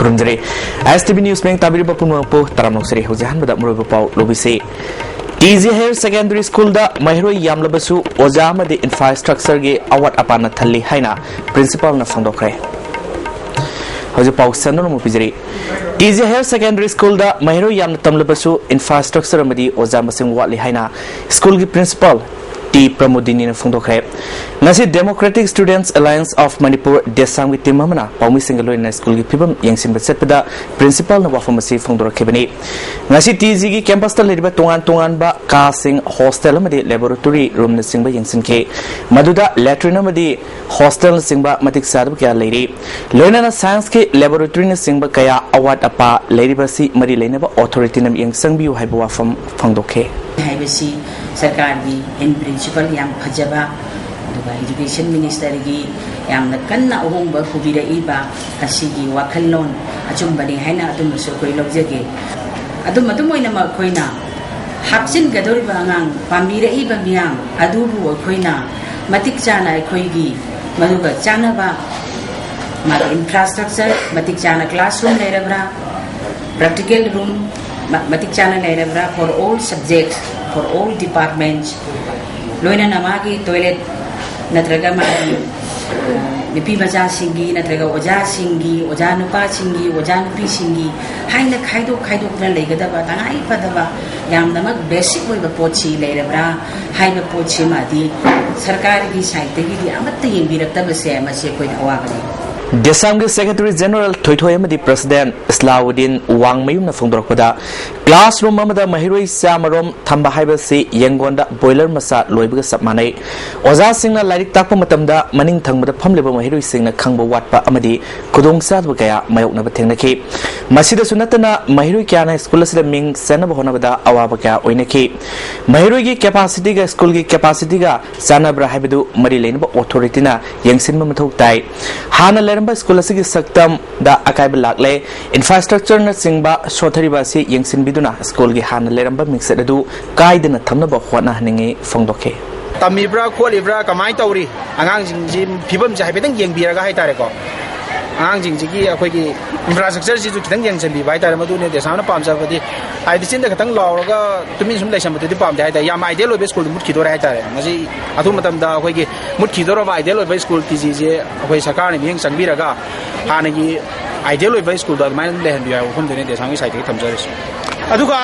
खुरुमजरे ISTV news में ताबिर बपुनपो तरामनोक्सरी हुजान बदा मुरुबु पाउ लोबिसे TZ हायर सेकेंडरी स्कूल दा महिरो यामलबसु ओजा मदे इंफ्रास्ट्रक्चर गे अवाट अपाना थल्ली हाइना प्रिंसिपल ना फोंदोखरे हजे पाउ सननो मुपिजरी TZ हायर सेकेंडरी स्कूल दा महिरो याम तमलबसु इंफ्रास्ट्रक्चर मदि ओजा मसिंग वाटली हाइना स्कूल गी प्रिंसिपल T Pramodini na फोंदोखरे ngasi Democratic Students Alliance of Manipur desam gi team amana paumi singaloi na school gi phibam yengsin ba setpada principal na wafam asi phongdorakebani ngasi TZ gi campus ta leriba tongan ba ka sing hostel amadi laboratory room na singba yengsin ke maduda latrine amadi hostel na singba matik sadab kya leiri loina na science ke laboratory na singba kaya award apa leriba si mari leina ba authority nam yengsang bi haiba wafam phongdokhe haibasi सरकार की in principle याम फजबा education minister की याम कन्ना अहोंब पुबिरइबा असिगी वाखल्लोन अचुंबनी हैना अदुमसु कोई लौजगे अदुम अदुम ओइना मा कोइना हापसिन गदोरिबा अंगांग पामिरइबा मियाम अदुबु कोइना मतिक चाना कोइगी मदुगा चानाबा मा इंफ्रास्ट्रक्चर मतिक चाना क्लासरूम लेरबरा प्रैक्टिकल रूम मतिक चाना लेरबरा for all subjects for all departments loina namagi toilet natraga magi nipi baja singi natraga oja singi oja nupa singi oja nupi singi haina khaido na legada ba tangai padaba yam namak basic oi ba pochi lerebra haiba pochi madi sarkar gi side gi di amatta yembirakta ba se ma se koi awabani Desam Secretary General Thoithoy amadi President Islauddin Wangmayum na phongdorokpada classroom amada mahiroi samarom thamba haibasi yengonda boiler masa loibaga sapmanai oza singna lairik takpa matamda maning thangmada phamleba mahiroi singna khangba watpa amadi kudong sadba kaya mayokna ba thengnaki masida sunatana mahiroi kyana school asida ming senaba honabada awaba kaya oinaki mahiroi gi capacity ga school gi capacity ga sanabra haibadu mari leinba authority na yengsinma mathok tai hana school से सक्तम दा अकाइब लाकले infrastructure न सिंगबा सोथरिबा से यंगसिन बिदुना school गे हान लेरंबा mixed अदु काइदन थमनबा होना हनिंगे फोंदोखे तमीब्रा खोलिब्रा कमाय तौरी आंगांग जिंग फिबम जा हाइबेदंग येंगबिरागा हाइतारेको आंगांग जिंग जिगी अखोइगी infrastructure जि जु खिदंग येंगसनबि बाइतारे मदुने देसावना पामजाबदि हाइदि चिन्द खतंग लावरगा तुमिन सुम लेसमबदि पामदे हाइता याम आइडियल ओबे स्कूल मुटखिदोरा हाइतारे मजि अथु मतमदा अखोइगी मुटखिदोरा बा आइडियल ओबे स्कूल टीजी जे अखोइ सरकार ने मियंग संबिरागा हानगी आइडियल ओबे स्कूल दा माइन लेहनबि हाउ खमदने देसांगि साइडि थमजरिस अदुगा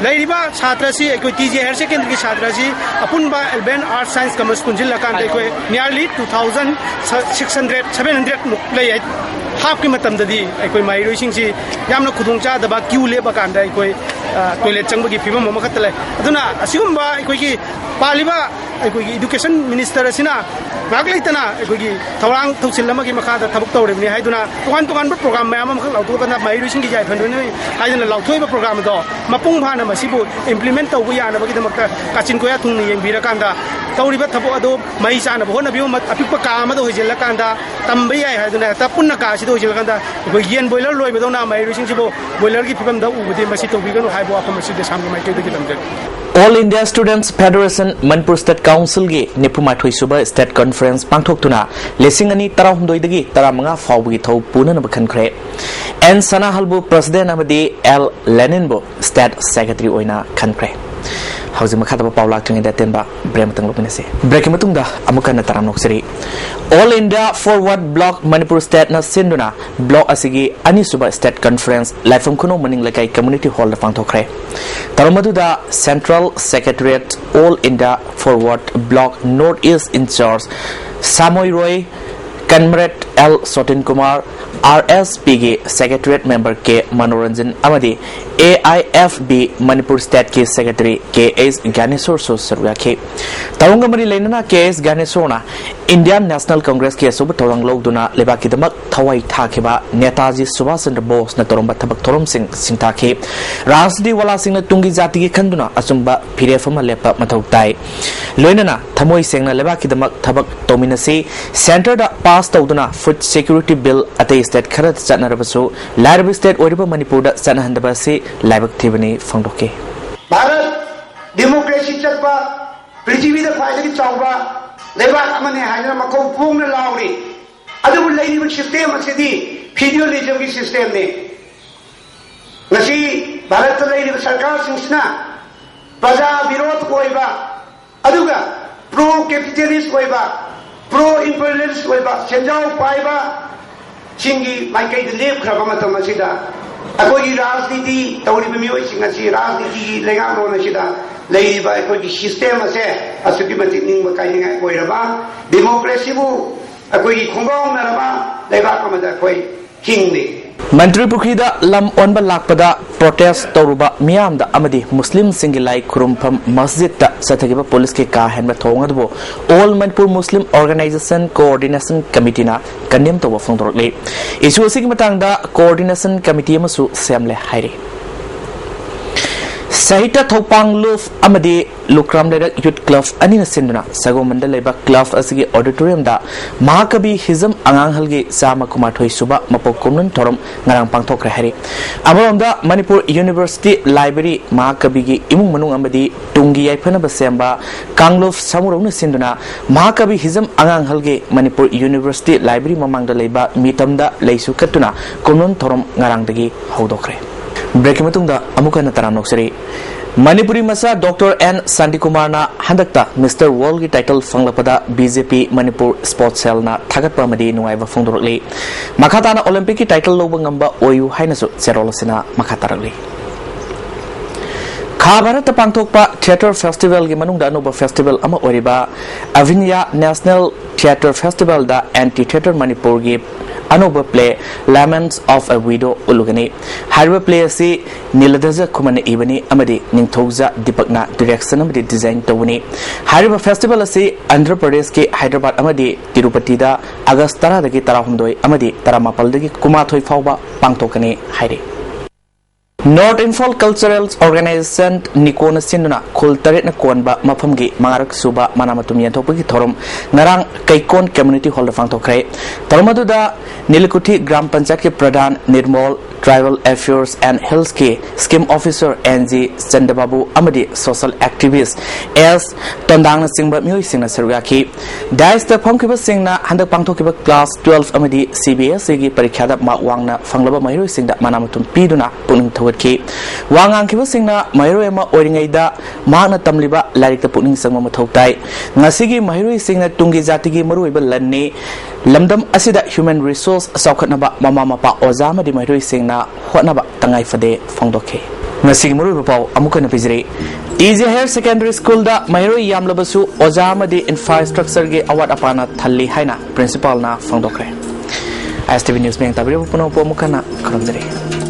लैरिबा छात्रसी अखोइ टीजी हायर सेकेंडरी छात्रसी अपुनबा एल्बेन आर्ट साइंस कमर्स कुंजिल लकान अखोइ नियरली 2600 700 मुक लै हाफ के मतमददी अखोइ माइरोइसिंगसी यामना खुदुंगचा दबा क्यू लेबा कांदा अखोइ टॉयलेट चंबगी फिबम मखत लै अदुना असिगुंबा अखोइगी पालिबा अखोइगी एजुकेशन मिनिस्टर असिना नागलेतना अखोइगी थौरांग थौसिलमगी मखादा थबक तौरेबनि हाइदुना तोगान प्रोग्राम मयाम मख लाउथोकना माइरोइसिंगी जाय फंदोनि हाइदुना लाउथोइबा प्रोग्राम दो मपुंग भाना मसिबु इम्प्लीमेंट तौबु यानबगी दमकता काचिन कोया थुंगनि येंबिरा कांदा तौरिबा थबो अदो मई चाना होना बियो अपिप काम अदो होइजेला कांदा तंबे याय हाइदुना ता पुन्ना का सिदो होइजेला कांदा अखोइ येन बॉयलर लोइबदोना माइरोइसिंगसिबो बॉयलर की फिबम दा उबदि मसि तौबिगनो हाइबो afam aside samge maitegi lamde All India Students Federation Manipur State Council ge nepuma thoisuba state conference pangthoktuna lesingani 12 dagi 15 fawgi thau puna na bakhankhre N Sana Halbu President amadi L Leninbo State Secretary oina khankhre hauji makhata paula thungi da tenba brematang lopinase break matungda amukan na taram nokseri All India Forward Bloc Manipur State na sinduna block asigi ani suba state conference lifam kuno maning lakai community hall na pangthokre tarmadu da Central Secretariat All India Forward Bloc North East in charge Samoy Roy Comrade L Sotin Kumar RSP ge Secretariat member ke Manoranjan amadi AIFB Manipur State ke Secretary KS Ganesor so sarwa ke tarunga mari leinana KS Ganesor Indian National Congress ke sub torang logduna lebaki damak thawai thakeba Netaji Subhash Chandra Bose na toromba thabak thorom sing singta ke Rajdi wala sing na tungi jati ge khanduna asumba phirefama lepa mathau tai loinana thamoi sengna lebaki damak thabak tominasi center da pass tawduna food security bill ate state kharat chanarabasu larbi state oriba Manipur da chanahandaba se laibak thibani phangdoke Bharat democracy chatpa prithvi da khwaidagi chawba leibak amane haina makou pungna lauri adu leini system asidi feudalism gi system ne ngasi Bharat lay sarkar singsna praja virod koiba aduga pro capitalist koiba pro imperialist koiba senjau paiba singi maikai de lep khaba matam asida akoi rajniti tawri mioi singasi rajniti lenga ron asida leiba akoi system ase asuki mati ning makai ningai koiraba democracy bu akoi khongong naraba leiba kamada koi king ni Mantri Pukhida lam onba lakpada protest toruba miyamda amadi Muslim singilai kurumpham masjid ta sathagiba police ke ka henba thongadu All Manipur Muslim Organization Coordination Committee na kandem toba phongdorle issue asig matangda coordination committee amasu semle hairi Sahita Thopang Luf Amadi Lukram Ledak Youth Club Anina Sinduna Sago Mandaleba Club Asigi Auditorium da Mahakabi Hizam Angang Halgi Sama Kumathoi Suba Mapokumnun Torom Ngarang Pangthok Hari Amaronda Manipur University Library Mahakabi gi Imung Manung Amadi Tungi Yaipana Basemba Kangluf Samurona Sinduna Mahakabi Hizam Angang Halgi Manipur University Library Mamangda Leba Mitamda Leisu Katuna Kumnun Torom Ngarang Dagi Haudokre Breaking matungda amuka na taram noksari Manipuri masa Dr. N. Sandikumar na handakta Mr. World ki title fanglapada BJP Manipur Sports Cell na thagat pamadi nuaiba fongdorli makata na Olympic ki title loba ngamba oyu hainasu cherolasina makatarali Khabarat pangthokpa Theatre Festival gi manungda anoba festival ama oriba Avinya National Theatre Festival da Anti Theatre Manipur gi Anoba play Laments of a Widow Ulugani Harba play si Niladaza Kumana Ibani Amadi Ningthoza Dipakna direction amadi design tawani Harba festival si Andhra Pradesh ke Hyderabad amadi Tirupati da August 10 dagi 12 amadi 18 dagi Kumathoi fawba pangthokani hairi North Infal Cultural Organization Nikona Sinduna Kultaret na Konba Mapamgi Mangarak Suba Manamatum Yantopagi Thorum Narang Kaikon Community Hall of Fangtokre Tormaduda Nilikuti Gram Panchayat Pradhan Nirmol Tribal Affairs and Health Scheme Officer NG Chandababu Amadi Social Activist as Tondang Singba Mui Singna Sarugaki Dice the Pongkiba Singna Handa Pangtokiba Class 12 Amadi CBS Sigi Parikada Ma Wangna Fanglaba Mayru Singda Manamatum Piduna Puning Tawaki Wangang Kiba Singna Mayru Emma Oringaida Magna Tamliba Larik the Puning Sangma Tautai Nasigi Mayru Singna Tungi Zatigi Maruiba Lani Lamdam Asida Human Resource Saukatnaba Mama Mapa Ozama di Mayru Singna Hotnaba Tangai Fade Fongdoke Nasig Muru Pau Amukana Pizri Easy Higher Secondary School da Mayru Yamlabasu Ozama di Infrastructure ge Award Apana Thali Haina Principal na Fongdokre ISTV News Meng Tabri Puno Pomukana Karamdari